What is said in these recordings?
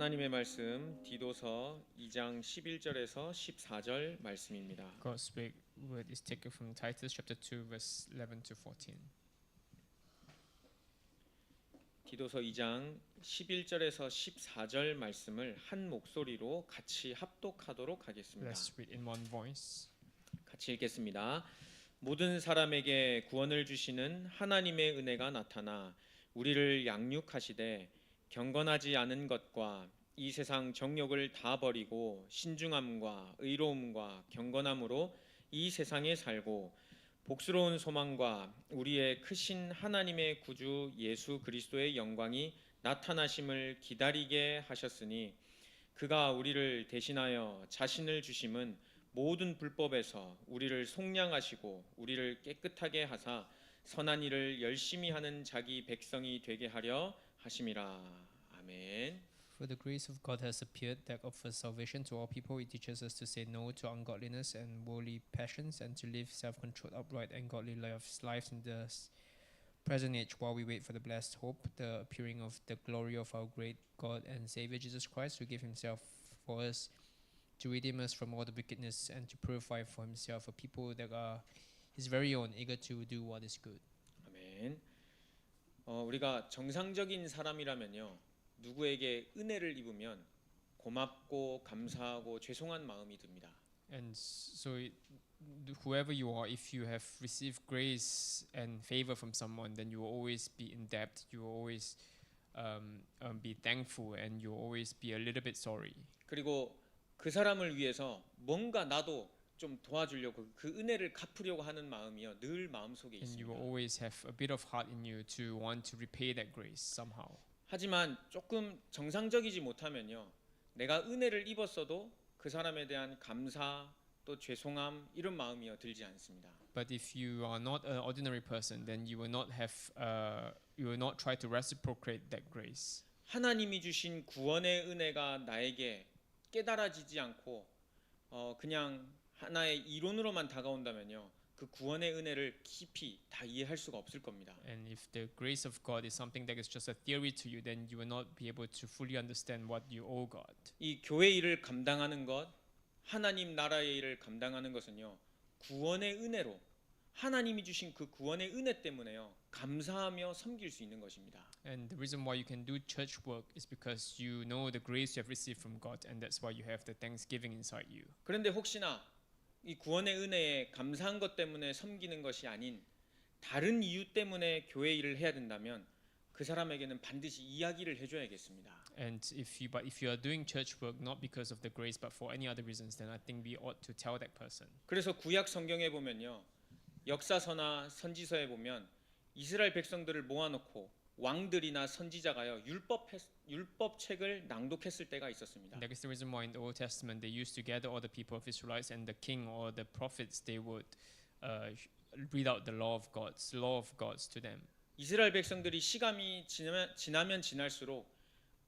하나님의 말씀 디도서 2장 11절에서 14절 말씀입니다. God's word is taken from Titus chapter 2 verse 11 to 14. 디도서 2장 11절에서 14절 말씀을 한 목소리로 같이 합독하도록 하겠습니다. Let's read in one voice. 같이 읽겠습니다. 모든 사람에게 구원을 주시는 하나님의 은혜가 나타나 우리를 양육하시되 경건하지 않은 것과 이 세상 정욕을 다 버리고 신중함과 의로움과 경건함으로 이 세상에 살고 복스러운 소망과 우리의 크신 하나님의 구주 예수 그리스도의 영광이 나타나심을 기다리게 하셨으니 그가 우리를 대신하여 자신을 주심은 모든 불법에서 우리를 속량하시고 우리를 깨끗하게 하사 선한 일을 열심히 하는 자기 백성이 되게 하려 하심이라. 아멘. For the grace of God has appeared that offers salvation to all people. It teaches us to say no to ungodliness and worldly passions and to live self-controlled, upright, and godly lives in the present age while we wait for the blessed hope, the appearing of the glory of our great God and Savior Jesus Christ, who gave himself for us to redeem us from all the wickedness and to purify for himself a people that are his very own, eager to do what is good. 아멘. 우리가 정상적인 사람이라면요. 누구에게 은혜를 입으면 고맙고 감사하고 죄송한 마음이 듭니다. And so whoever you are, if you have received grace and favor from someone, then you will always be in debt. You will always be thankful, and you will always be a little bit sorry. 그리고 그 사람을 위해서 뭔가 나도 좀 도와주려고 그 은혜를 갚으려고 하는 마음이요 늘 마음속에 And you will 있습니다. always have a bit of heart in you to want to repay that grace somehow. 하지만 조금 정상적이지 못하면요 내가 은혜를 입었어도 그 사람에 대한 감사 또 죄송함 이런 마음이요 들지 않습니다. But if you are not an ordinary person, then you will not try to reciprocate that grace. 하나님이 주신 구원의 은혜가 나에게 깨달아지지 않고 그냥 하나의 이론으로만 다가온다면요 그 구원의 은혜를 깊이 다 이해할 수가 없을 겁니다. And if the grace of God is something that is just a theory to you, then you will not be able to fully understand what you owe God. 이 교회 일을 감당하는 것, 하나님 나라의 일을 감당하는 것은요 구원의 은혜로 하나님이 주신 그 구원의 은혜 때문에요 감사하며 섬길 수 있는 것입니다. And the reason why you can do church work is because you know the grace you have received from God, and that's why you have the thanksgiving inside you. 그런데 혹시나 이 구원의 은혜에 감사한 것 때문에 섬기는 것이 아닌 다른 이유 때문에 교회 일을 해야 된다면 그 사람에게는 반드시 이야기를 해줘야겠습니다. And if you are doing church work not because of the grace but for any other reasons, then I think we ought to tell that person. 그래서 구약 성경에 보면요 역사서나 선지서에 보면 이스라엘 백성들을 모아놓고 왕들이나 선지자가요 율법 책을 낭독했을 때가 있었습니다. That is the reason why in the Old Testament they used to gather all the people of Israelites, and the king or the prophets they would read out the law of God's to them. 이스라엘 백성들이 시간이 지나면 지날수록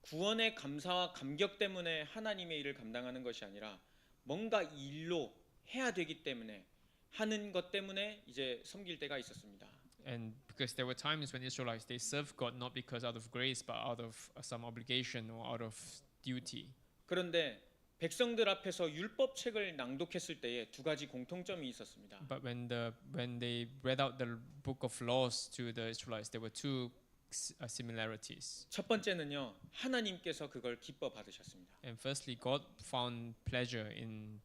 구원의 감사와 감격 때문에 하나님의 일을 감당하는 것이 아니라 뭔가 일로 해야 되기 때문에 하는 것 때문에 이제 섬길 때가 있었습니다. And because there were times when Israelites they served God not because out of grace but out of some obligation or out of duty. 그런데 백성들 앞에서 율법 책을 낭독했을 때에 두 가지 공통점이 있었습니다. But when they read out the book of laws to the Israelites, there were two similarities. 첫 번째는요 하나님께서 그걸 기뻐 받으셨습니다. And firstly, God found pleasure in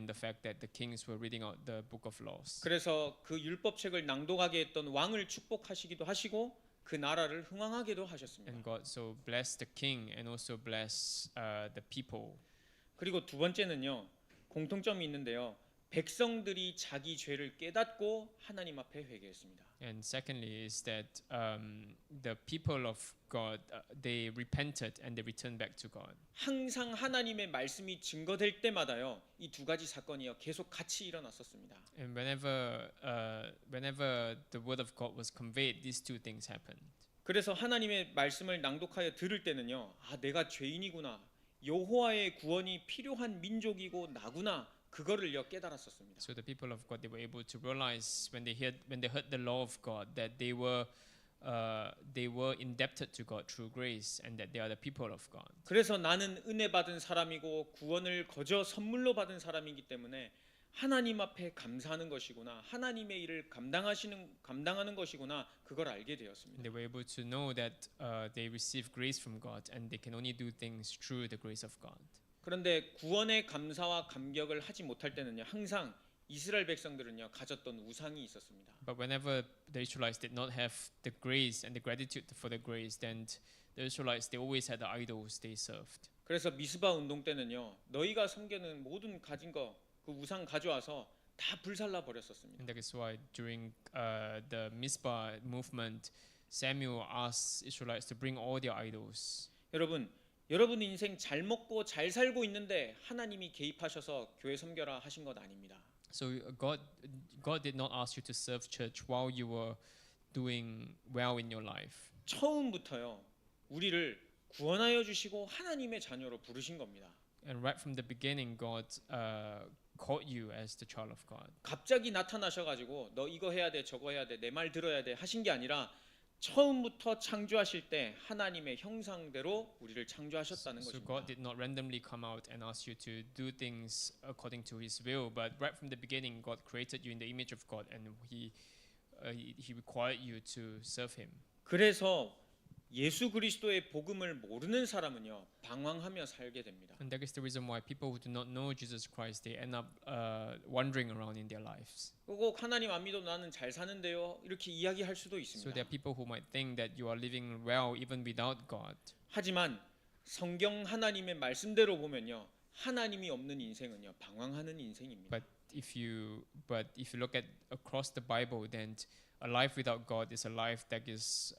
the fact that the kings were reading out the book of laws. 그래서 그 율법 책을 낭독하게 했던 왕을 축복하시기도 하시고 그 나라를 흥왕하게도 하셨습니다. And God so blessed the king and also blessed the people. 그리고 두 번째는요 공통점이 있는데요 백성들이 자기 죄를 깨닫고 하나님 앞에 회개했습니다. And secondly is that the people of God they repented and they returned back to God. 항상 하나님의 말씀이 증거될 때마다요 이 두 가지 사건이요 계속 같이 일어났었습니다. And whenever the word of God was conveyed, these two things happened. 그래서 하나님의 말씀을 낭독하여 들을 때는요 아 내가 죄인이구나 여호와의 구원이 필요한 민족이고 나구나 그거를요 깨달았었습니다. So the people of God they were able to realize when they heard the law of God that they were they were indebted to God through grace, and that they are the people of God. 그래서 나는 은혜 받은 사람이고 구원을 거저 선물로 받은 사람이기 때문에 하나님 앞에 감사하는 것이구나, 하나님의 일을 감당하는 것이구나, 그걸 알게 되었습니다. And they were able to know that they receive grace from God, and they can only do things through the grace of God. 그런데 구원의 감사와 감격을 하지 못할 때는요, 항상 이스라엘 백성들은요 가졌던 우상이 있었습니다. But whenever the Israelites did not have the grace and the gratitude for the grace, then the Israelites, they always had the idols they served. 그래서 미스바 운동 때는요, 너희가 섬기는 모든 가진 거 그 우상 가져와서 다 불살라 버렸었습니다. And that is why during the Mizpah movement, Samuel asked Israelites to bring all their idols. 여러분 인생 잘 먹고 잘 살고 있는데 하나님이 개입하셔서 교회 섬겨라 하신 것 아닙니다. So God did not ask you to serve church while you were doing well in your life. 처음부터요, 우리를 구원하여 주시고 하나님의 자녀로 부르신 겁니다. And right from the beginning, God called you as the child of God. 갑자기 나타나셔가지고 너 이거 해야 돼, 저거 해야 돼, 내 말 들어야 돼 하신 게 아니라 처음부터 창조하실 때 하나님의 형상대로 우리를 창조하셨다는 So 것입니다. God did not randomly come out and ask you to do things according to His will, but right from the beginning, God created you in the image of God, and He required you to serve Him. 그래서 예수 그리스도의 복음을 모르는 사람은요 방황하며 살게 됩니다. And that is the reason why people who do not know Jesus Christ, they end up wandering around in their lives. 꼭 하나님 안 믿어도 나는 잘 사는데요 이렇게 이야기할 수도 So 있습니다. there are people who might think that you are living well even without God. 하지만 성경 하나님의 말씀대로 보면요 하나님이 없는 인생은요 방황하는 인생입니다. But if you look at across the Bible, then a life without God is a life that is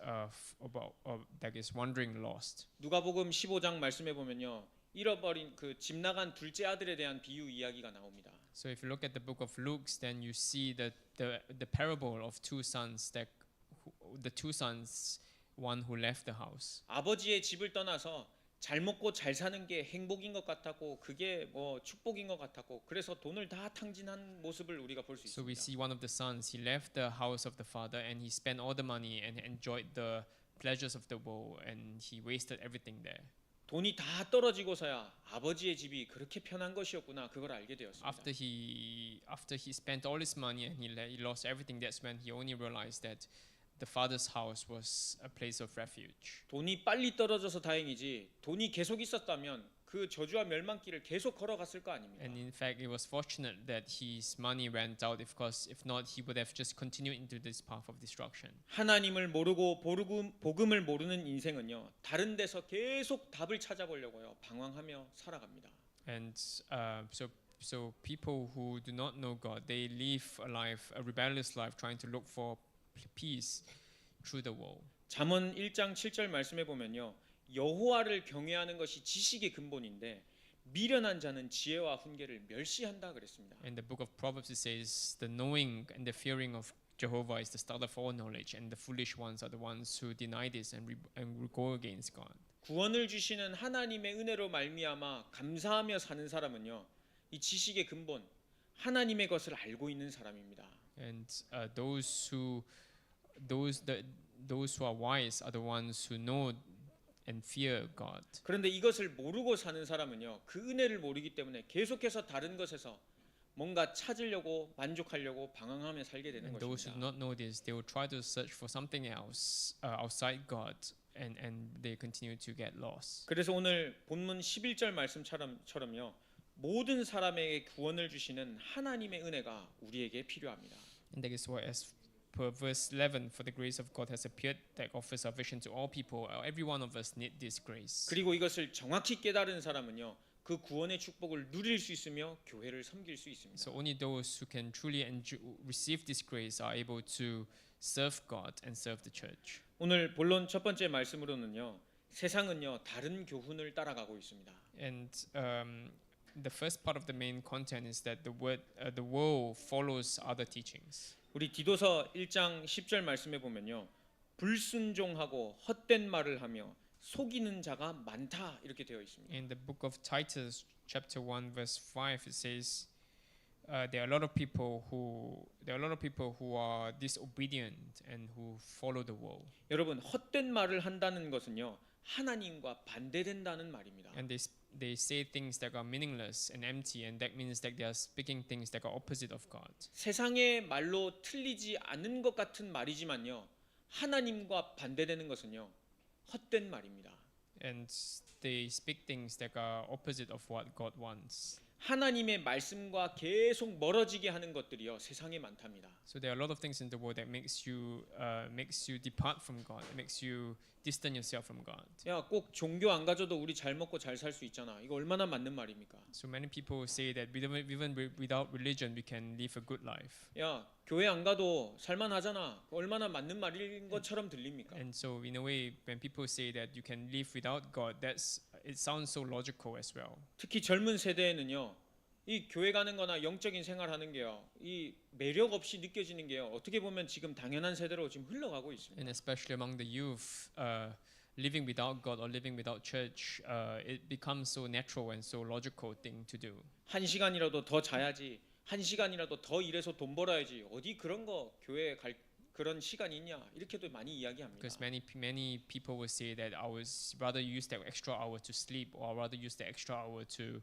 that is wandering lost. 누가복음 15장 말씀해 보면요 잃어버린 그 집 나간 둘째 아들에 대한 비유 이야기가 나옵니다. So if you look at the book of Luke, then you see that the parable of two sons, the two sons, one who left the house. 아버지의 집을 떠나서 잘 먹고 잘 사는 게 행복인 것 같았고 그게 뭐 축복인 것 같았고 그래서 돈을 다 탕진한 모습을 우리가 볼 수 So we 있습니다. see one of the sons, he left the house of the father and he spent all the money and enjoyed the pleasures of the world, and he wasted everything there. 돈이 다 떨어지고서야 아버지의 집이 그렇게 편한 것이었구나 그걸 알게 되었습니다. After he spent all his money and he lost everything, that's when he only realized that the father's house was a place of refuge. 돈이 빨리 떨어져서 다행이지 돈이 계속 있었다면 그 저주와 멸망길을 계속 걸어갔을 거 아닙니까? And in fact, it was fortunate that his money went out, because if not, he would have just continued into this path of destruction. 하나님을 모르고 복음을 모르는 인생은요 다른 데서 계속 답을 찾아보려고요 방황하며 살아갑니다. And so people who do not know God, they live a rebellious life, trying to look for peace through the world. 잠언 1장 7절 말씀해 보면요 여호와를 경외하는 것이 지식의 근본인데 미련한 자는 지혜와 훈계를 멸시한다 그랬습니다. In the book of Proverbs, it says, "The knowing and the fearing of Jehovah is the start of all knowledge, and the foolish ones are the ones who deny this and go against God." 구원을 주시는 하나님의 은혜로 말미암아 감사하며 사는 사람은요 이 지식의 근본 하나님의 것을 알고 있는 사람입니다. And those who are wise are the ones who know and fear God. 그런데 이것을 모르고 사는 사람은요 그 은혜를 모르기 때문에 계속해서 다른 것에서 뭔가 찾으려고 만족하려고 방황하며 살게 되는 And those who do 것입니다. not know this, they will try to search for something else outside God, and they continue to get lost. 그래서 오늘 본문 11절 말씀처럼요 모든 사람에게 구원을 주시는 하나님의 은혜가 우리에게 필요합니다. And that is why, as per verse 11, for the grace of God has appeared that offers salvation to all people. Every one of us need this grace. 그리고 이것을 정확히 깨달은 사람은요 그 구원의 축복을 누릴 수 있으며 교회를 섬길 수 있습니다. So only those who can truly receive this grace are able to serve God and serve the church. 오늘 본론 첫 번째 말씀으로는요 세상은요 다른 교훈을 따라가고 있습니다. And the first part of the main content is that the world follows other teachings. 우리 디도서 1장 10절 말씀해 보면요 불순종하고 헛된 말을 하며 속이는 자가 많다 이렇게 되어 있습니다. In the book of Titus, chapter 1, verse 5, it says, there are a lot of people who are disobedient and who follow the world, 여러분, 헛된 말을 한다는 것은요, 하나님과 반대된다는 말입니다. and they say things that are meaningless and empty, and that means that they are speaking things that are opposite of God. 세상의 말로 틀리지 않은 것 같은 말이지만요, 하나님과 반대되는 것은요, 헛된 말입니다. And they speak things that are opposite of what God wants. 하나님의 말씀과 계속 멀어지게 하는 것들이요, 세상에 많답니다. So there are a lot of things in the world that makes you depart from God. It makes you distance yourself from God. 야, 꼭 종교 안 가져도 우리 잘 먹고 잘 살 수 있잖아. 이거 얼마나 맞는 말입니까? So many people say that even without religion we can live a good life. 야, 교회 안 가도 살만하잖아. 얼마나 맞는 말인 것처럼 들립니까? And so in a way, when people say that you can live without God, it sounds so logical as well. 특히 젊은 세대에는요, 이 교회 가는 거나 영적인 생활하는 게요, 이 매력 없이 느껴지는 게요, 어떻게 보면 지금 당연한 세대로 지금 흘러가고 있습니다. And especially among the youth, living without God or living without church, it becomes so natural and so logical thing to do. 한 시간이라도 더 자야지, 한 시간이라도 더 일해서 돈 벌어야지, 어디 그런 거 교회 갈 그런 시간이 있냐, 이렇게도 많이 이야기합니다. Because many people will say that I was rather use that extra hour to sleep, or rather use the extra hour to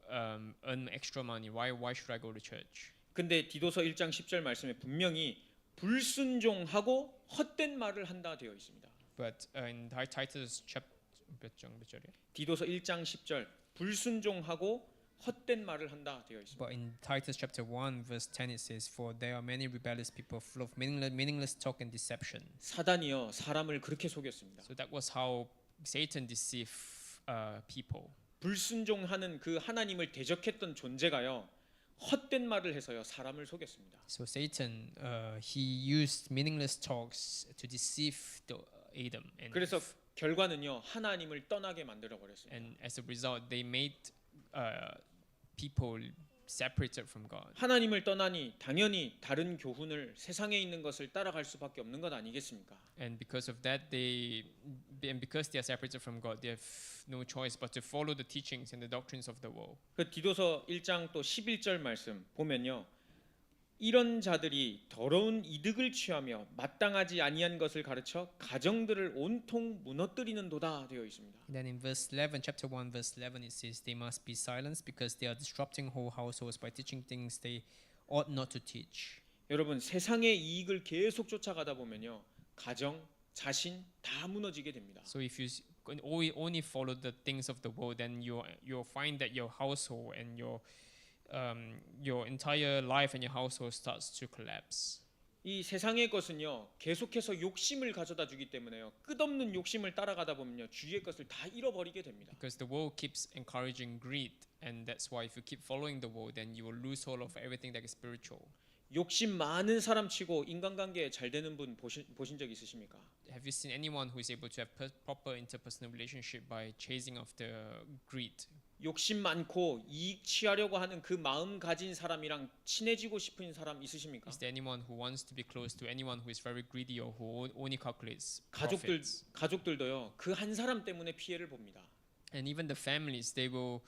earn extra money. Why should I go to church? 근데 디도서 1장 10절 말씀에 분명히 불순종하고 헛된 말을 한다 되어 있습니다. But in Titus chapter 몇 절이야? 디도서 1장 10절 불순종하고 헛된 말을 한다 되어 있습니다. But in Titus chapter 1 verse 10 it says, "For there are many rebellious people full of meaningless talk and deception." 사단이요, 사람을 그렇게 속였습니다. So that was how Satan deceived people. 불순종하는 그 하나님을 대적했던 존재가요, 헛된 말을 해서요, 사람을 속였습니다. So Satan, he used meaningless talks to deceive Adam, and 그래서 결과는요, 하나님을 떠나게 만들어 버렸습니다. as a result, they made people separated from God. 하나님을 떠나니 당연히 다른 교훈을, 세상에 있는 것을 따라갈 수밖에 없는 것 아니겠습니까? And because of that, because they are separated from God, they have no choice but to follow the teachings and the doctrines of the world. 그 디도서 1장 또 11절 말씀 보면요, 이런 자들이 더러운 이득을 취하며 마땅하지 아니한 것을 가르쳐 가정들을 온통 무너뜨리는도다 되어 있습니다. Then in verse 11, chapter 1, verse 11, it says, "They must be silenced because they are disrupting whole households by teaching things they ought not to teach." 여러분, 세상의 이익을 계속 쫓아가다 보면요, 가정, 자신 다 무너지게 됩니다. So if you only follow the things of the world, then you'll find that your household and your entire life and your household starts to collapse. 이 세상의 것은요, 계속해서 욕심을 가져다 주기 때문에요, 끝없는 욕심을 따라가다 보면요, 주위의 것을 다 잃어버리게 됩니다. Because the world keeps encouraging greed, and that's why if you keep following the world, then you will lose hold of everything that is spiritual. 욕심 많은 사람 치고 인간관계 잘 되는 분 보신 적 있으십니까? Have you seen anyone who is able to have proper interpersonal relationship by chasing after greed? 욕심 많고 이익 취하려고 하는 그 마음 가진 사람이랑 친해지고 싶은 사람 있으십니까? Is there anyone who wants to be close to anyone who is very greedy or who only calculates profits? 가족들도요, 그 한 사람 때문에 피해를 봅니다. And even the families, they will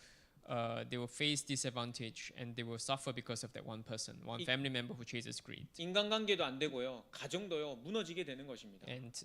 face disadvantage and they will suffer because of that one person, one family member who chases greed. 인간관계도 안 되고요, 가정도요, 무너지게 되는 것입니다. And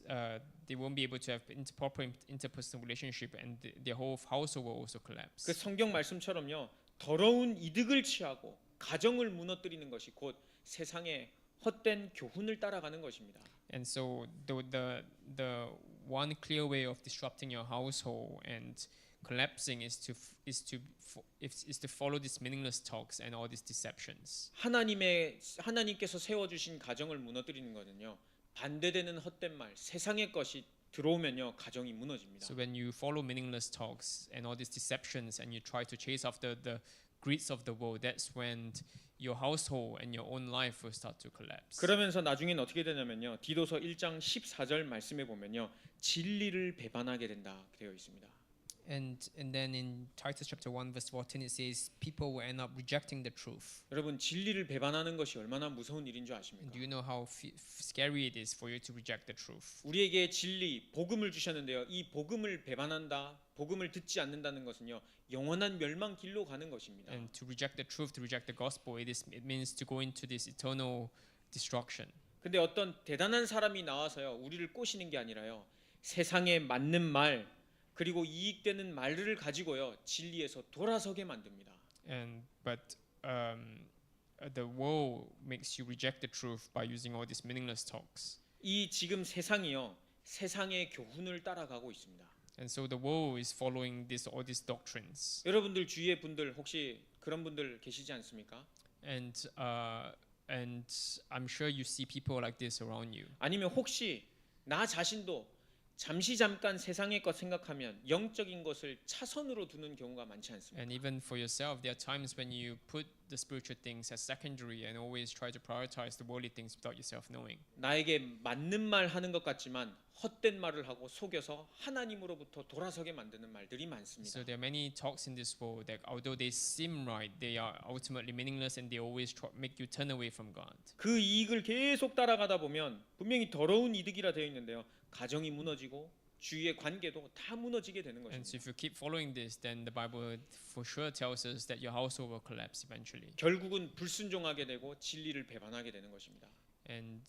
they won't be able to have proper interpersonal relationship, and their whole household will also collapse. 그 성경 말씀처럼요, 더러운 이득을 취하고 가정을 무너뜨리는 것이 곧 세상의 헛된 교훈을 따라가는 것입니다. And so the one clear way of disrupting your household and collapsing is to follow these meaningless talks and all these deceptions. 하나님께서 세워 주신 가정을 무너뜨리는 것은요, 반대되는 헛된 말, 세상의 것이 들어오면요, 가정이 무너집니다. So when you follow meaningless talks and all these deceptions and you try to chase after the greeds of the world, that's when your household and your own life will start to collapse. 그러면서 나중엔 어떻게 되냐면요, 디도서 1장 14절 말씀에 보면요, 진리를 배반하게 된다 되어 있습니다. And then in Titus chapter 1 verse 14 it says people will end up rejecting the truth. 여러분 진리를 배반하는 것이 얼마나 무서운 일인 줄 And 아십니까? do you know how scary it is for you to reject the truth? 우리에게 진리, 복음을 주셨는데요. 이 복음을 배반한다, 복음을 듣지 않는다는 것은요, 영원한 멸망 길로 가는 것입니다. And to reject the truth, to reject the gospel, it means to go into this eternal destruction. 근데 어떤 대단한 사람이 나와서요, 우리를 꼬시는 게 아니라요, 세상에 맞는 말 그리고 이익되는 말들을 가지고요, 진리에서 돌아서게 만듭니다. But the world makes you reject the truth by using all these meaningless talks. 이 지금 세상이요, 세상의 교훈을 따라가고 있습니다. And so the world is following all these doctrines. 여러분들 주위의 분들 혹시 그런 분들 계시지 않습니까? And I'm sure you see people like this around you. 아니면 혹시 나 자신도 잠시 잠깐 세상의 것 생각하면 영적인 것을 차선으로 두는 경우가 많지 않습니까? And even for yourself, there are times when you put the spiritual things as secondary and always try to prioritize the worldly things without yourself knowing. 나에게 맞는 말 하는 것 같지만 헛된 말을 하고 속여서 하나님으로부터 돌아서게 만드는 말들이 많습니다. So there are many talks in this world that although they seem right, they are ultimately meaningless and they always make you turn away from God. 그 이익을 계속 따라가다 보면 분명히 더러운 이득이라 되어 있는데요. 가정이 무너지고 주위의 관계도 다 무너지게 되는 And 것입니다. so if you keep following this, then the Bible for sure tells us that your household will collapse eventually. 결국은 불순종하게 되고 진리를 배반하게 되는 것입니다. And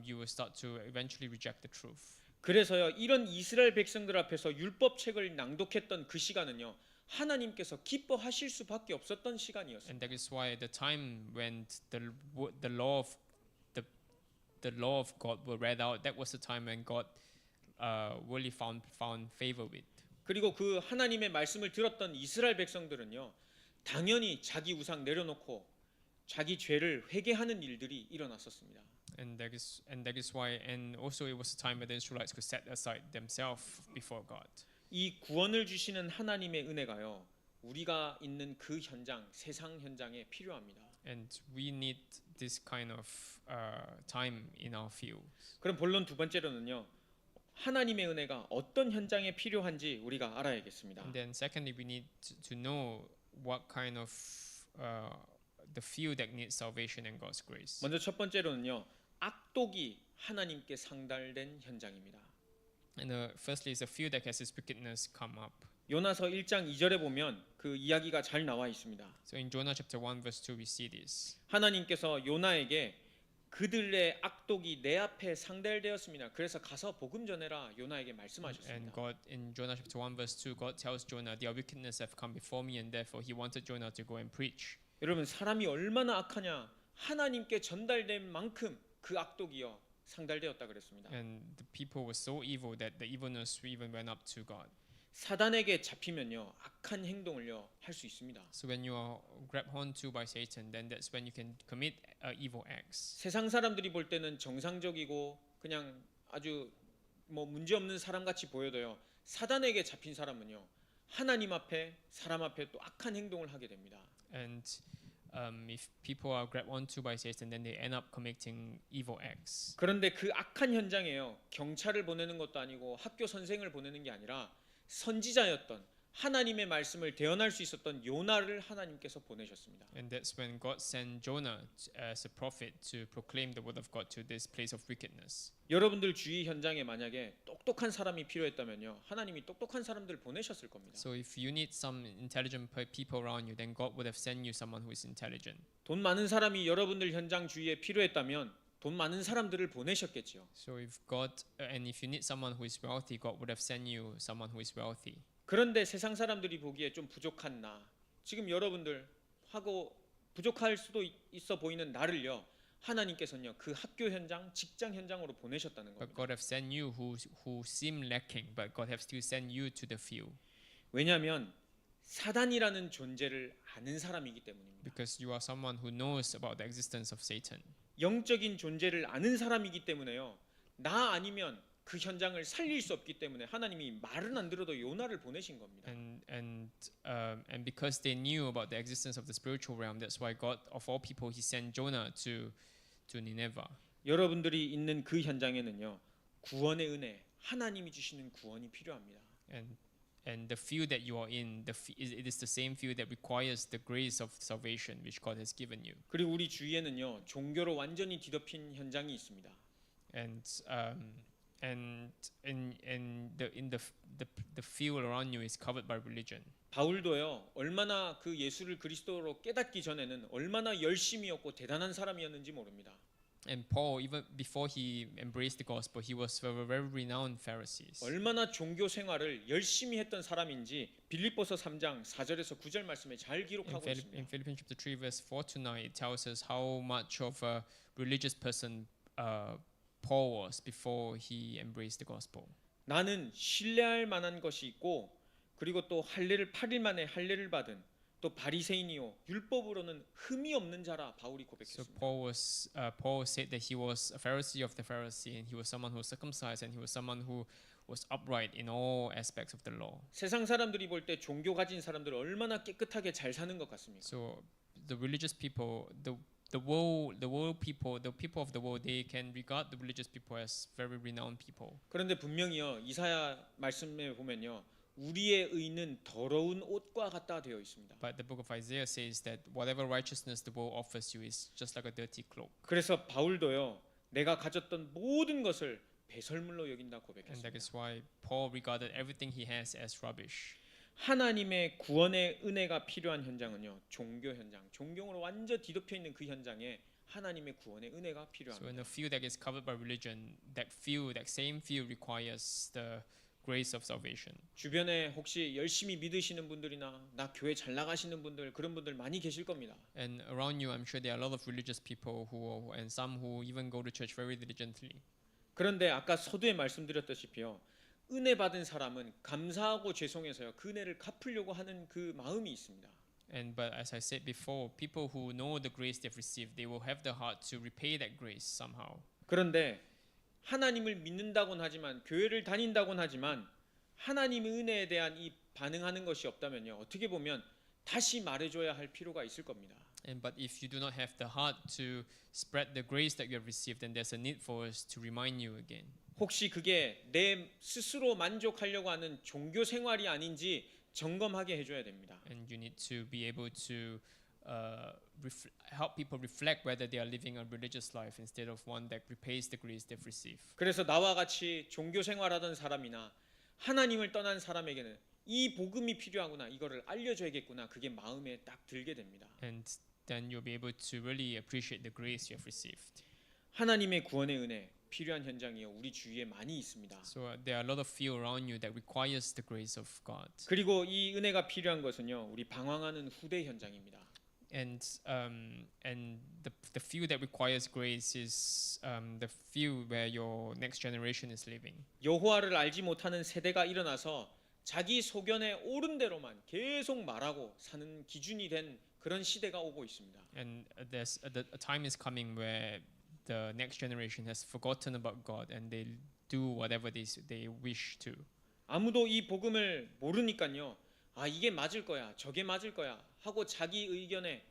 you will start to eventually reject the truth. 그래서요, 이런 이스라엘 백성들 앞에서 율법책을 낭독했던 그 시간은요, 하나님께서 기뻐하실 수밖에 없었던 시간이었습니다. And that is why the time when the law of God were read out, that was the time when God really found favor with. 그리고 그 하나님의 말씀을 들었던 이스라엘 백성들은요, 당연히 자기 우상 내려놓고 자기 죄를 회개하는 일들이 일어났었습니다. And that is why, and also it was a time when the Israelites could set aside themselves before God. 이 구원을 주시는 하나님의 은혜가요, 우리가 있는 그 현장, 세상 현장에 필요합니다. And we need this kind of time in our field. 그럼 본론 두 번째로는요, 하나님의 은혜가 어떤 현장에 필요한지 우리가 알아야겠습니다. And then secondly, we need to know what kind of the field that needs salvation and God's grace. 먼저 첫 번째로는요, 악독이 하나님께 상달된 현장입니다. And firstly, is a field that has its wickedness come up. 요나서 1장 2절에 보면 그 이야기가 잘 나와 있습니다. So in Jonah chapter 1 verse 2 we see this. 하나님께서 요나에게 그들의 악독이 내 앞에 상달되었습니다. 그래서 가서 복음 전해라 요나에게 And 말씀하셨습니다. God in Jonah chapter 1 verse 2 God tells Jonah their wickedness have come before me and therefore he wanted Jonah to go and preach. 여러분 사람이 얼마나 악하냐 하나님께 전달된 만큼 그 악독이요 상달되었다 그랬습니다. And the people were so evil that the evilness even went up to God. 사단에게 잡히면요 악한 행동을요 할 수 있습니다. So when you are grabbed onto by Satan, then that's when you can commit evil acts. 세상 사람들이 볼 때는 정상적이고 그냥 아주 뭐 문제 없는 사람 같이 보여도요 사단에게 잡힌 사람은요 하나님 앞에 사람 앞에 또 악한 행동을 하게 됩니다. And if people are grabbed onto by Satan, then they end up committing evil acts. 그런데 그 악한 현장에요 경찰을 보내는 것도 아니고 학교 선생을 보내는 게 아니라 선지자였던 하나님의 말씀을 대언할 수 있었던 요나를 하나님께서 보내셨습니다. And that's when God sent Jonah as a prophet to proclaim the word of God to this place of wickedness. 여러분들 주위 현장에 만약에 똑똑한 사람이 필요했다면요 하나님이 똑똑한 사람들을 보내셨을 겁니다. So if you need some intelligent people around you, then God would have sent you someone who is intelligent. 돈 많은 사람이 여러분들 현장 주위에 필요했다면 돈 많은 사람들을 보내셨겠지요. So if you need someone who is wealthy, God would have sent you someone who is wealthy. 그런데 세상 사람들이 보기에 좀 부족한 나, 지금 여러분들 하고 부족할 수도 있어 보이는 나를요 하나님께서는요 그 학교 현장, 직장 현장으로 보내셨다는 But 겁니다. God have sent you who seem lacking, but God have still sent you to the field. 왜냐하면 사단이라는 존재를 아는 사람이기 때문입니다. Because you are someone who knows about the existence of Satan. 영적인 존재를 아는 사람이기 때문에요. 나 아니면 그 현장을 살릴 수 없기 때문에 하나님이 말은 안 들어도 요나를 보내신 겁니다. And because they knew about the existence of the spiritual realm, that's why God, of all people, He sent Jonah to Nineveh. 여러분들이 있는 그 현장에는요 구원의 은혜, 하나님이 주시는 구원이 필요합니다. And and the field that you are in, it is the same field that requires the grace of salvation which God has given you. 그리고 우리 주위에는요 종교로 완전히 뒤덮인 현장이 있습니다. And the field around you is covered by religion. 바울도요 얼마나 그 예수를 그리스도로 깨닫기 전에는 얼마나 열심이었고 대단한 사람이었는지 모릅니다. And Paul, even before he embraced the gospel, he was a very renowned Pharisees. 얼마나 종교 생활을 열심히 했던 사람인지 빌립보서 3장 4절에서 9절 말씀에 잘 기록하고 In 있습니다. Philippians chapter 3 verse 4 to 9, it tells us how much of a religious person Paul was before he embraced the gospel. 나는 신뢰할 만한 것이 있고 그리고 또 할례를 8일 만에 할례를 받은 또 바리새인이요 율법으로는 흠이 없는 자라 바울이 So 고백했습니다. Paul said that he was a Pharisee of the Pharisee, and he was someone who was circumcised, and he was someone who was upright in all aspects of the law. 세상 사람들이 볼 때 종교 가진 사람들 얼마나 깨끗하게 잘 사는 것 같습니까? So the religious people, the world people, the people of the world, they can regard the religious people as very renowned people. 그런데 분명히요 이사야 말씀에 보면요 우리의 의는 더러운 옷과 같다 되어 있습니다. But the book of Isaiah says that whatever righteousness the world offers you is just like a dirty cloak. 그래서 바울도요 내가 가졌던 모든 것을 배설물로 여긴다 And 고백했습니다. that is why Paul regarded everything he has as rubbish. 하나님의 구원의 은혜가 필요한 현장은요 종교 현장, 종교로 완전 뒤덮여 있는 그 현장에 하나님의 구원의 은혜가 So 필요합니다. in a field that is covered by religion, that same field requires the grace of salvation. 주변에 혹시 열심히 믿으시는 분들이나 나 교회 잘 나가시는 분들 그런 분들 많이 계실 겁니다. And around you, I'm sure there are a lot of religious people and some who even go to church very diligently. 그런데 아까 서두에 말씀드렸다시피요 은혜 받은 사람은 감사하고 죄송해서요 그 은혜를 갚으려고 하는 그 마음이 있습니다. But as I said before, people who know the grace they've received, they will have the heart to repay that grace somehow. 그런데 하나님을 믿는다곤 하지만 교회를 다닌다곤 하지만 하나님의 은혜에 대한 이 반응하는 것이 없다면요 어떻게 보면 다시 말해줘야 할 필요가 있을 겁니다. But if you do not have the heart to spread the grace that you have received, then there's a need for us to remind you again. 혹시 그게 내 스스로 만족하려고 하는 종교 생활이 아닌지 점검하게 해줘야 됩니다. And you need to be able to help people reflect whether they are living a religious life instead of one that repays the grace they've received. 그래서 나와 같이 종교 생활하던 사람이나 하나님을 떠난 사람에게는 이 복음이 필요하구나 이거를 알려줘야겠구나 그게 마음에 딱 들게 됩니다. And then you'll be able to really appreciate the grace you have received. 하나님의 구원의 은혜 필요한 현장이요 우리 주위에 많이 있습니다. So there are a lot of field around you that requires the grace of God. 그리고 이 은혜가 필요한 것은요 우리 방황하는 후대 현장입니다. And the field that requires grace is the field where your next generation is living. 여호와를 알지 못하는 세대가 일어나서 자기 소견에 옳은 대로만 계속 말하고 사는 기준이 된 그런 시대가 오고 있습니다. And a time is coming where the next generation has forgotten about God and they do whatever they wish to. 아무도 이 복음을 모르니까요. 아 이게 맞을 거야, 저게 맞을 거야 하고 자기 의견에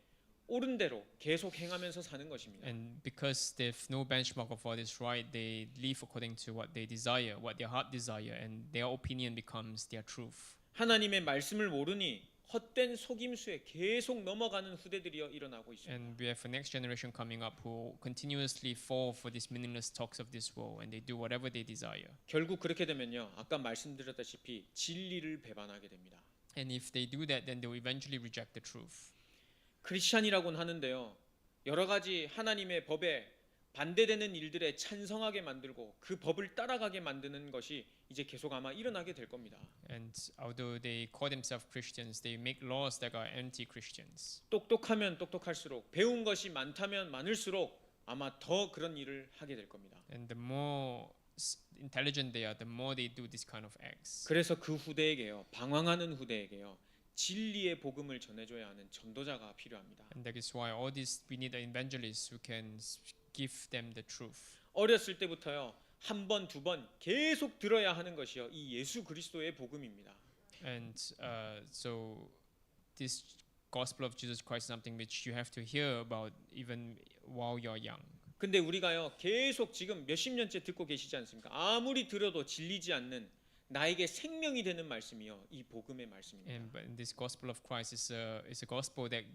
옳은 대로 계속 행하면서 사는 것입니다. And because they've no benchmark of what is right, they live according to what they desire, what their heart desire, and their opinion becomes their truth. 하나님의 말씀을 모르니 헛된 속임수에 계속 넘어가는 후대들이 일어나고 있습니다. And we have a next generation coming up who continuously fall for these meaningless talks of this world, and they do whatever they desire. 결국 그렇게 되면요. 아까 말씀드렸다시피 진리를 배반하게 됩니다. And if they do that, then they will eventually reject the truth. 크리스찬이라고는 하는데요. 여러 가지 하나님의 법에 반대되는 일들에 찬성하게 만들고 그 법을 따라가게 만드는 것이 이제 계속 아마 일어나게 될 겁니다. And although they call themselves Christians, they make laws that are anti-Christians. 똑똑하면 똑똑할수록 배운 것이 많다면 많을수록 아마 더 그런 일을 하게 될 겁니다. And the more intelligent they are, the more they do this kind of acts. 그래서 그 후대에게요. 방황하는 후대에게요. 진리의 복음을 전해줘야 하는 전도자가 필요합니다. And that is why we need an evangelist who can give them the truth. 어렸을 때부터요. 한 번, 두 번 계속 들어야 하는 것이요. 이 예수 그리스도의 복음입니다. And so this gospel of Jesus Christ is something which you have to hear about even while you're young. 근데 우리가요. 계속 지금 몇십 년째 듣고 계시지 않습니까? 아무리 들어도 질리지 않는 나에게 생명이 되는 말씀이요 이 복음의 말씀입니다. And but this gospel of Christ is a gospel that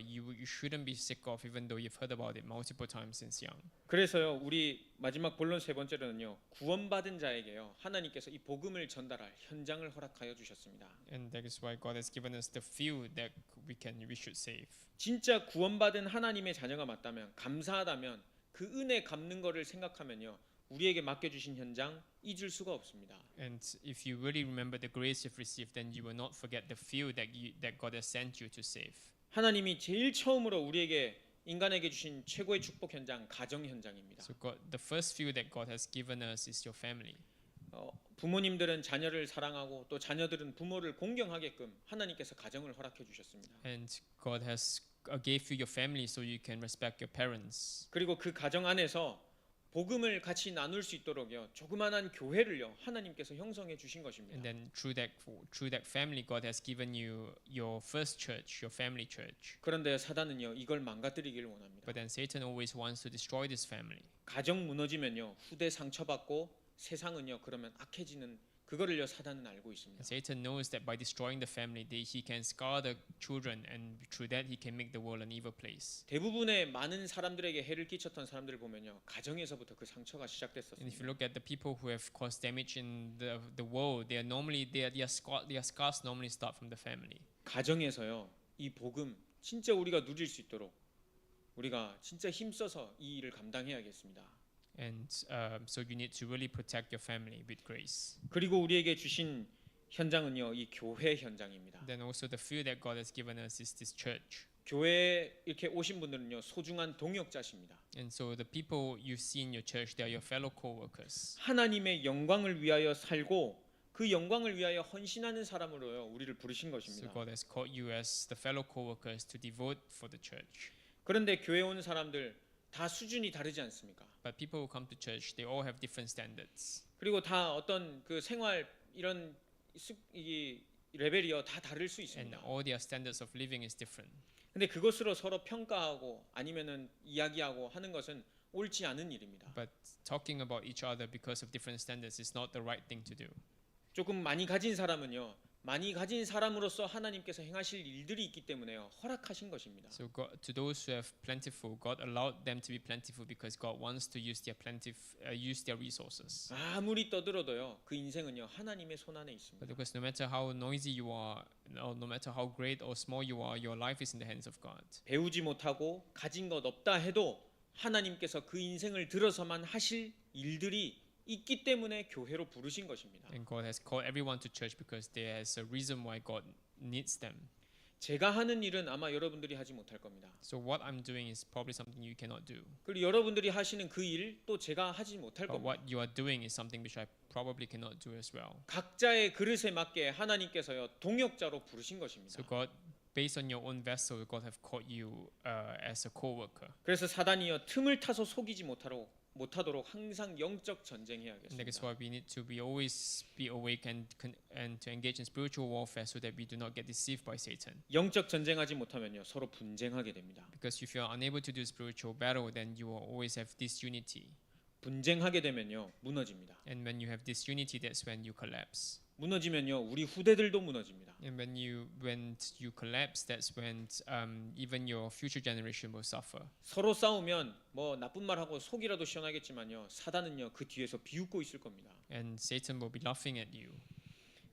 you shouldn't be sick of, even though you've heard about it multiple times since young. 그래서요 우리 마지막 본론 세 번째로는요 구원받은 자에게요 하나님께서 이 복음을 전달할 현장을 허락하여 주셨습니다. And that is why God has given us the few that we should save. 진짜 구원받은 하나님의 자녀가 맞다면 감사하다면 그 은혜 갚는 거를 생각하면요 우리에게 맡겨주신 현장 잊을 수가 없습니다. And if you really remember the grace you've received, then you will not forget the few that God has sent you to save. 하나님이 제일 처음으로 우리에게 인간에게 주신 최고의 축복 현장 가정 현장입니다. So the first few that God has given us is your family. 부모님들은 자녀를 사랑하고 또 자녀들은 부모를 공경하게끔 하나님께서 가정을 허락해 주셨습니다. And God has gave you your family so you can respect your parents. 그리고 그 가정 안에서 복음을 같이 나눌 수 있도록요 조그만한 교회를요 하나님께서 형성해 주신 것입니다. And then through that family, God has given you your first church, your family church. 그런데 사단은요 이걸 망가뜨리기를 원합니다. But then Satan always wants to destroy this family. 가정 무너지면요 후대 상처받고 세상은요 그러면 악해지는 그거를요 사단은 알고 있습니다. And Satan knows that by destroying the family, he can scar the children, and through that he can make the world an evil place. 대부분의 많은 사람들에게 해를 끼쳤던 사람들을 보면요 가정에서부터 그 상처가 And if 시작됐었습니다. you look at the people who have caused damage in the world, their scars normally start from the family. 가정에서요 이 복음 진짜 우리가 누릴 수 있도록 우리가 진짜 힘써서 이 일을 감당해야겠습니다. And so you need to really protect your family with grace. 그리고 우리에게 주신 현장은요 이 교회 현장입니다. Then also the few that God has given us is this church. 교회에 이렇게 오신 분들은요 소중한 동역자십니다. And so the people you see in your church, they are your fellow co-workers. 하나님의 영광을 위하여 살고 그 영광을 위하여 헌신하는 사람으로요 우리를 부르신 So 것입니다. God has called you as the fellow co-workers to devote for the church. 그런데 교회 오는 사람들 다 수준이 다르지 않습니까? But people who come to church, they all have different standards. 그리고 다 어떤 그 생활 이런 이 레벨이요 다 다를 수 And 있습니다. all their standards of living is different. 근데 그것으로 서로 평가하고 아니면은 이야기하고 하는 것은 옳지 않은 일입니다. But talking about each other because of different standards is not the right thing to do. 조금 많이 가진 사람은요 많이 가진 사람으로서 하나님께서 행하실 일들이 있기 때문에요 허락하신 것입니다. So God, to those who have plentiful, God allowed them to be plentiful because God wants to use their use their resources. 아무리 떠들어도요 그 인생은요 하나님의 손 안에 But 있습니다. because no matter how noisy you are, or no matter how great or small you are, your life is in the hands of God. 배우지 못하고 가진 것 없다 해도 하나님께서 그 인생을 들어서만 하실 일들이 있기 때문에 교회로 부르신 것입니다. And God has called everyone to church because there is a reason why God needs them. 제가 하는 일은 아마 여러분들이 하지 못할 겁니다. So what I'm doing is probably something you cannot do. 그리고 여러분들이 하시는 그 일 또 제가 하지 못할 But 겁니다. what you are doing is something which I probably cannot do as well. 각자의 그릇에 맞게 하나님께서요 동역자로 부르신 것입니다. So God, based on your own vessel, God have called you as a co-worker. 그래서 사단이요 틈을 타서 속이지 못하도록 항상 영적 And that is 전쟁해야겠습니다. why we need to always be awake and to engage in spiritual warfare so that we do not get deceived by Satan. 영적 전쟁하지 못하면요 서로 분쟁하게 됩니다. Because if you are unable to do spiritual battle, then you will always have disunity. 분쟁하게 되면요 무너집니다. And when you have disunity, that's when you collapse. 무너지면요 우리 후대들도 무너집니다. And when you collapse, that's when even your future generation will suffer. 서로 싸우면 뭐 나쁜 말하고 속이라도 시원하겠지만요 사단은요 그 뒤에서 비웃고 있을 겁니다. And Satan will be laughing at you.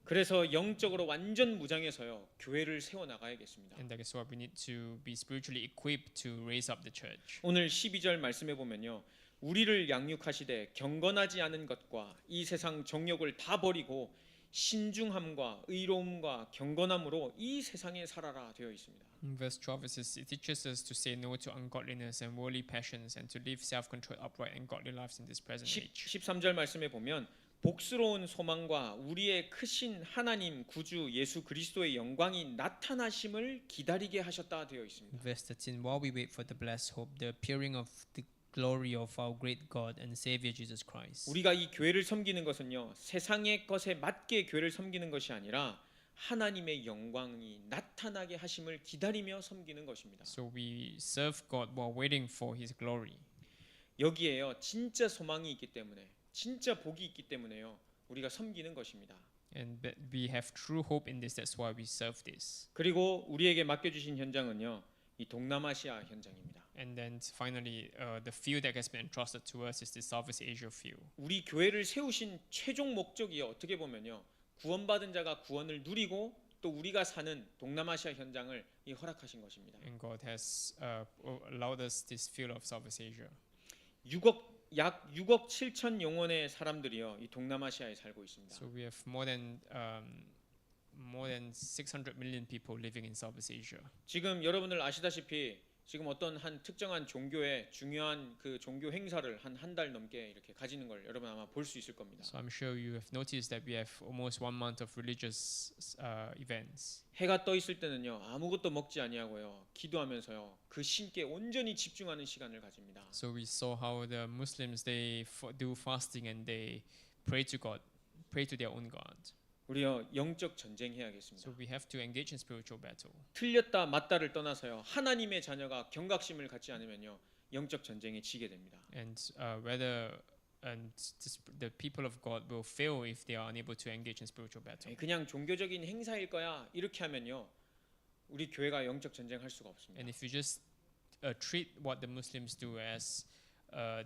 그래서 영적으로 완전 무장해서요 교회를 세워 나가야겠습니다. And that is why we need to be spiritually equipped to raise up the church. 오늘 12절 말씀해 보면요 우리를 양육하시되 경건하지 않은 것과 이 세상 정욕을 다 버리고 신중함과 의로움과 경건함으로 이 세상에 살아라 되어 있습니다. In verse 12 it teaches us to say no to ungodliness and worldly passions and to live self-controlled, upright and godly lives in this present age. 13절 말씀에 보면 복스러운 소망과 우리의 크신 하나님 구주 예수 그리스도의 영광이 나타나심을 기다리게 하셨다 되어 있습니다. Verse 13, while we wait for the blessed hope, the appearing of the glory of our great God and Savior Jesus Christ. 우리가 이 교회를 섬기는 것은요 세상의 것에 맞게 교회를 섬기는 것이 아니라 하나님의 영광이 나타나게 하심을 기다리며 섬기는 것입니다. So we serve God while waiting for His glory. 여기에요 진짜 소망이 있기 때문에 진짜 복이 있기 때문에요 우리가 섬기는 것입니다. And we have true hope in this. That's why we serve this. 그리고 우리에게 맡겨주신 현장은요, 이 동남아시아 현장입니다. And then finally, the field that has been entrusted to us is the Southeast Asia field. 우리 교회를 세우신 최종 목적이 어떻게 보면요, 구원받은 자가 구원을 누리고 또 우리가 사는 동남아시아 현장을 허락하신 것입니다. And God has allowed us this field of Southeast Asia. 약 6억 7천 영혼의 사람들이요, 이 동남아시아에 살고 있습니다. So we have more than 600 million people living in Southeast Asia. 지금 여러분들 아시다시피 지금 어떤 한 특정한 종교의 중요한 그 종교 행사를 한 달 넘게 이렇게 가지는 걸 여러분 아마 볼 수 있을 겁니다. So I'm sure you have noticed that we have almost 1 month of religious events. 해가 떠 있을 때는요, 아무것도 먹지 아니하고요, 기도하면서요, 그 신께 온전히 집중하는 시간을 가집니다. So we saw how the Muslims they do fasting and they pray to God, pray to their own God. 우리요, 영적 전쟁 해야겠습니다. So we have to engage in spiritual battle. 틀렸다 맞다를 떠나서요, 하나님의 자녀가 경각심을 갖지 않으면요, 영적 전쟁에 지게 됩니다. And the people of God will fail if they are unable to engage in spiritual battle. 그냥 종교적인 행사일 거야 이렇게 하면요, 우리 교회가 영적 전쟁 할 수가 없습니다. And if you just treat what the Muslims do as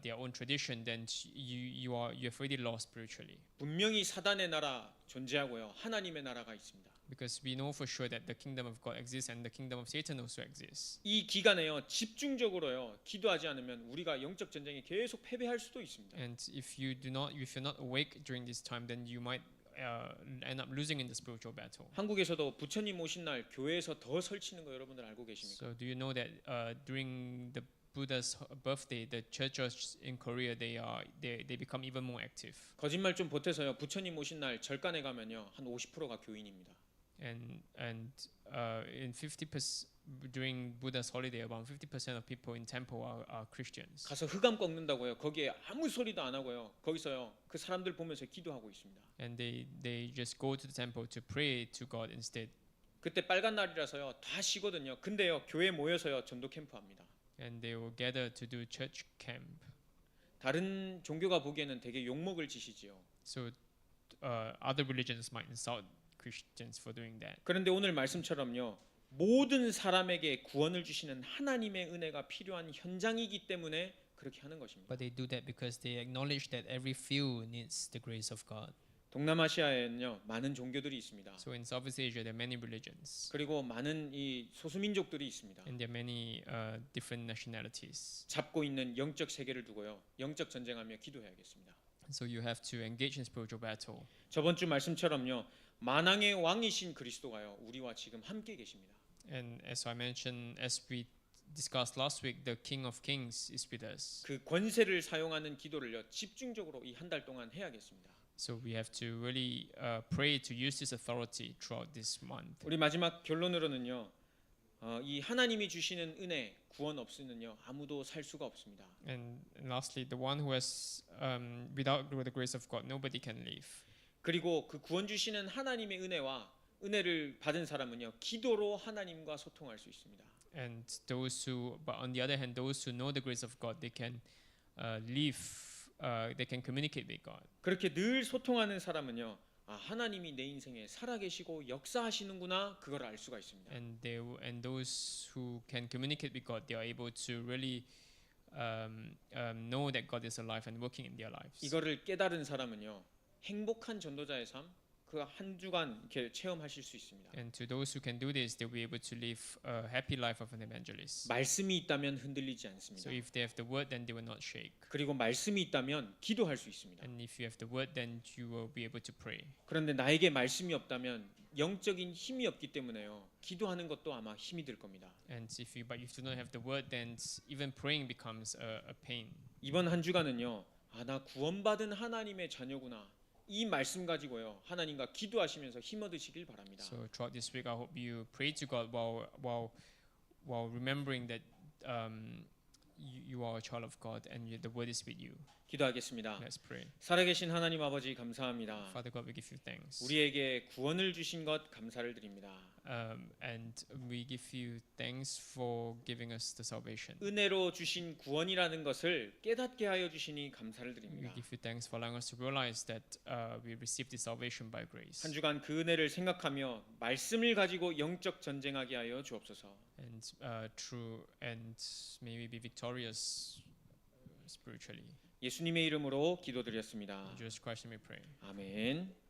their own tradition, then you have already lost spiritually. 분명히 사단의 나라 존재하고요, 하나님의 나라가 있습니다. Because we know for sure that the kingdom of God exists and the kingdom of Satan also exists. 이 기간에요, 집중적으로요, 기도하지 않으면 우리가 영적 전쟁에 계속 패배할 수도 있습니다. And if you're not awake during this time, then you might end up losing in the spiritual battle. 한국에서도 부처님 오신 날 교회에서 더 설치는 거 여러분들 알고 계십니까? So do you know that during the Buddha's birthday, the churches in Korea they become even more active. 거짓말 좀 보태서요, 부처님 오신 날 절간에 가면요, 한 50%가 교인입니다. And in 50% during Buddha's holiday, about 50% of people in temple are Christians. 가서 흑암 꺾는다고요, 거기에 아무 소리도 안 하고요, 거기서요 그 사람들 보면서 기도하고 있습니다. And they just go to the temple to pray to God instead. 그때 빨간 날이라서요 다 쉬거든요. 근데요 교회 모여서요 전도 캠프 합니다. And they will gather to do church camp. 다른 종교가 보기에는 되게 욕먹을 짓이지요. So other religions might insult Christians for doing that. 그런데 오늘 말씀처럼요, 모든 사람에게 구원을 주시는 하나님의 은혜가 필요한 현장이기 때문에 그렇게 하는 것입니다. But they do that because they acknowledge that every field needs the grace of God. 동남아시아에는요 많은 종교들이 있습니다. So in Southeast Asia, there are many religions, 그리고 많은 이 소수민족들이 있습니다. and there are many different nationalities. 잡고 있는 영적 세계를 두고요, 영적 전쟁하며 기도해야겠습니다. So you have to engage in spiritual battle. 저번 주 말씀처럼요, 만왕의 왕이신 그리스도가요 우리와 지금 함께 계십니다. And as I mentioned, as we discussed last week, the King of Kings is with us. 그 권세를 사용하는 기도를요 집중적으로 이 한 달 동안 해야겠습니다. So we have to really pray to use this authority throughout this month. 우리 마지막 결론으로는요, 이 하나님이 주시는 은혜, 구원 없이는요 아무도 살 수가 없습니다. And lastly, the one who has without the grace of God, nobody can live. 그리고 그 구원 주시는 하나님의 은혜를 받은 사람은요 기도로 하나님과 소통할 수 있습니다. And but on the other hand, those who know the grace of God, they can live. They can communicate with God. 그렇게 늘 소통하는 사람은요, 하나님이 내 인생에 살아계시고 역사하시는구나, 그걸 알 수가 있습니다. And those who can communicate with God, they are able to really know that God is alive and working in their lives. 이거를 깨달은 사람은요, 행복한 전도자의 삶, 그 한 주간 이렇게 체험하실 수 있습니다. And to those who can do this, they will be able to live a happy life of an evangelist. 말씀이 있다면 흔들리지 않습니다. So if they have the word, then they will not shake. 그리고 말씀이 있다면 기도할 수 있습니다. And if you have the word, then you will be able to pray. 그런데 나에게 말씀이 없다면 영적인 힘이 없기 때문에요, 기도하는 것도 아마 힘이 들 겁니다. And if you do not have the word, then even praying becomes a pain. 이번 한 주간은요, 나 구원받은 하나님의 자녀구나, 이 말씀 가지고요 하나님과 기도하시면서 힘 얻으시길 바랍니다. So throughout this week, I hope you pray to God while remembering that you are a child of God and the word is with you. 기도하겠습니다. Let's pray. 살아계신 하나님 아버지 감사합니다. Father God, we give you thanks. 우리에게 구원을 주신 것 감사를 드립니다. And we give you thanks for giving us the salvation. 은혜로 주신 구원이라는 것을 깨닫게 하여 주시니 감사를 We 드립니다. give you thanks for allowing us to realize that we received this salvation by grace. 한 주간 그 은혜를 생각하며 말씀을 가지고 영적 전쟁하게 하여 주옵소서. And may we be victorious spiritually. 예수님의 이름으로 기도드렸습니다. In Jesus Christ, we pray. 아멘.